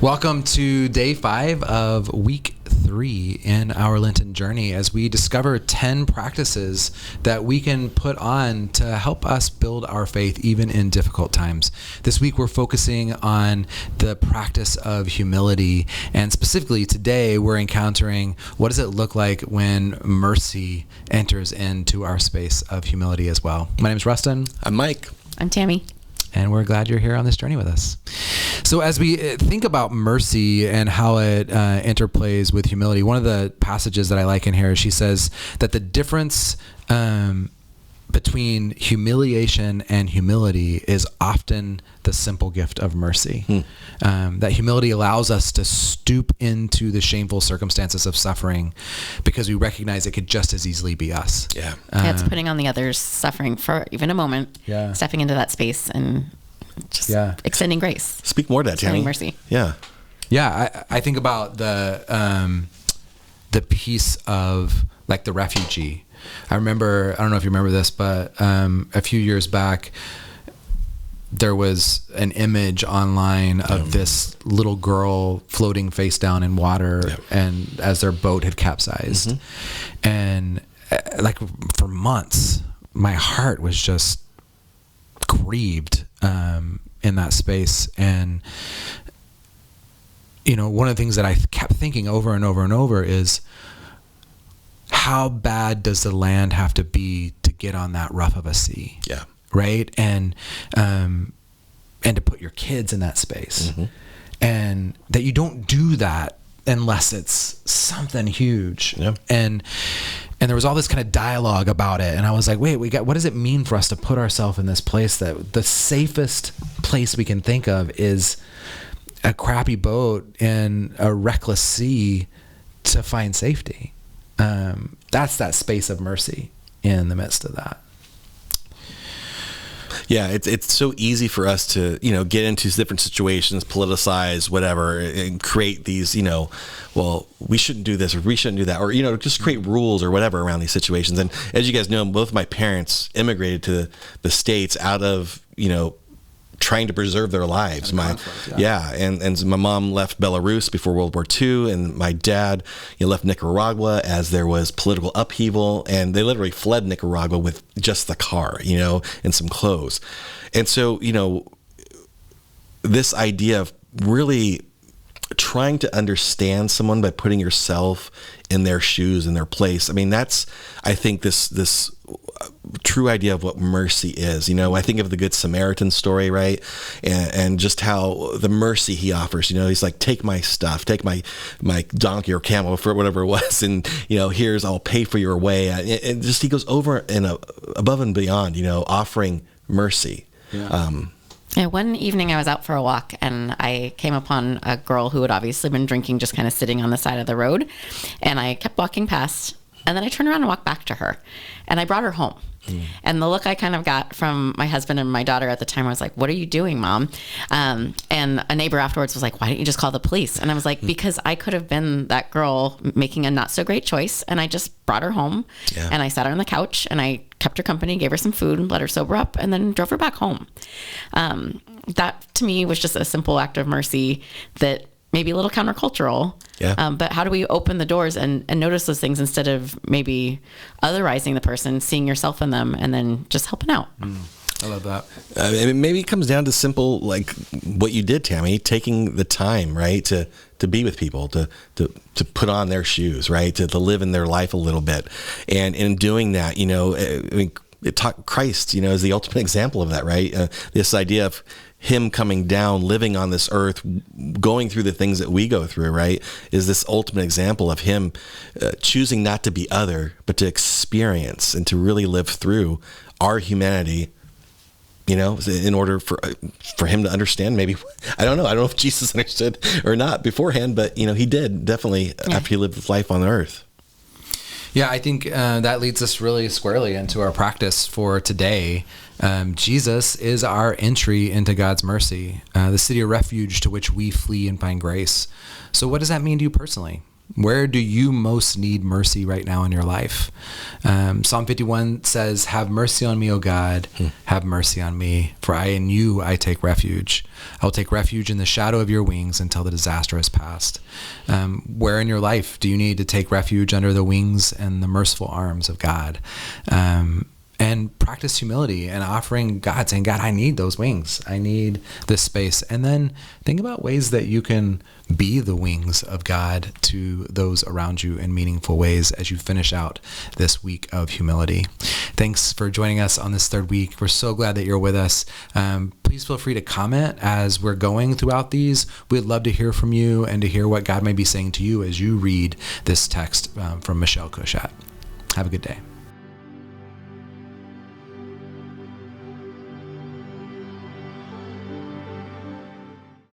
Welcome to day 5 of week 3 in our Lenten journey as we discover 10 practices that we can put on to help us build our faith even in difficult times. This week we're focusing on the practice of humility, and specifically today we're encountering what does it look like when mercy enters into our space of humility as well. My name is Rustin. I'm Mike. I'm Tammy. And we're glad you're here on this journey with us. So as we think about mercy and how it interplays with humility, one of the passages that I like in here, she says that the difference between humiliation and humility is often the simple gift of mercy. That humility allows us to stoop into the shameful circumstances of suffering because we recognize it could just as easily be us. Yeah, it's putting on the other's suffering for even a moment, stepping into that space and just extending grace. Speak more to that, Tammy. Extending mercy. Yeah, I think about the piece of like the refugee. I don't know if you remember this, but a few years back, there was an image online of this little girl floating face down in water, and as their boat had capsized. And like for months, my heart was just grieved in that space. And you know, one of the things that I kept thinking over and over and over is, how bad does the land have to be to get on that rough of a sea? Yeah. Right. And to put your kids in that space, and that you don't do that unless it's something huge. And there was all this kind of dialogue about it. And I was like, wait, what does it mean for us to put ourselves in this place that the safest place we can think of is a crappy boat in a reckless sea to find safety? That's that space of mercy in the midst of that. Yeah, it's so easy for us to, get into different situations, politicize, whatever, and create these, well, we shouldn't do this or we shouldn't do that, or, just create rules or whatever around these situations. And as you guys know, both my parents immigrated to the States out of, trying to preserve their lives. And my mom left Belarus before World War II, and my dad left Nicaragua as there was political upheaval, and they literally fled Nicaragua with just the car, and some clothes. And so, this idea of really trying to understand someone by putting yourself in their shoes, in their place. I mean, that's, I think, this true idea of what mercy is. I think of the Good Samaritan story, right? And just how the mercy he offers, he's like, take my stuff, take my donkey or camel, for whatever it was. And, here's, I'll pay for your way. And just, he goes over and above and beyond, offering mercy. Yeah, one evening I was out for a walk and I came upon a girl who had obviously been drinking, just kind of sitting on the side of the road. And I kept walking past, and then I turned around and walked back to her, and I brought her home. And the look I kind of got from my husband and my daughter at the time, I was like, what are you doing, Mom? And a neighbor afterwards was like, why didn't you just call the police? And I was like, because I could have been that girl making a not so great choice. And I just brought her home and I sat her on the couch and I kept her company, gave her some food and let her sober up, and then drove her back home. That to me was just a simple act of mercy that maybe a little countercultural. But how do we open the doors and notice those things instead of maybe otherizing the person, seeing yourself in them, and then just helping out? I love that. Maybe it comes down to simple, like what you did, Tammy, taking the time, right, to be with people, to put on their shoes, right, to live in their life a little bit. And in doing that, Christ, is the ultimate example of that, right? This idea of him coming down, living on this earth, going through the things that we go through, right, is this ultimate example of him choosing not to be other, but to experience and to really live through our humanity, in order for him to understand. Maybe, I don't know if Jesus understood or not beforehand, but, he did definitely after he lived his life on earth. Yeah, I think that leads us really squarely into our practice for today. Jesus is our entry into God's mercy, the city of refuge to which we flee and find grace. So what does that mean to you personally? Where do you most need mercy right now in your life? Psalm 51 says, have mercy on me, O God, have mercy on me, for in you I take refuge. I will take refuge in the shadow of your wings until the disaster has passed. Where in your life do you need to take refuge under the wings and the merciful arms of God? And practice humility and offering God, saying, God, I need those wings. I need this space. And then think about ways that you can be the wings of God to those around you in meaningful ways as you finish out this week of humility. Thanks for joining us on this third week. We're so glad that you're with us. Please feel free to comment as we're going throughout these. We'd love to hear from you and to hear what God may be saying to you as you read this text from Michelle Cushat. Have a good day.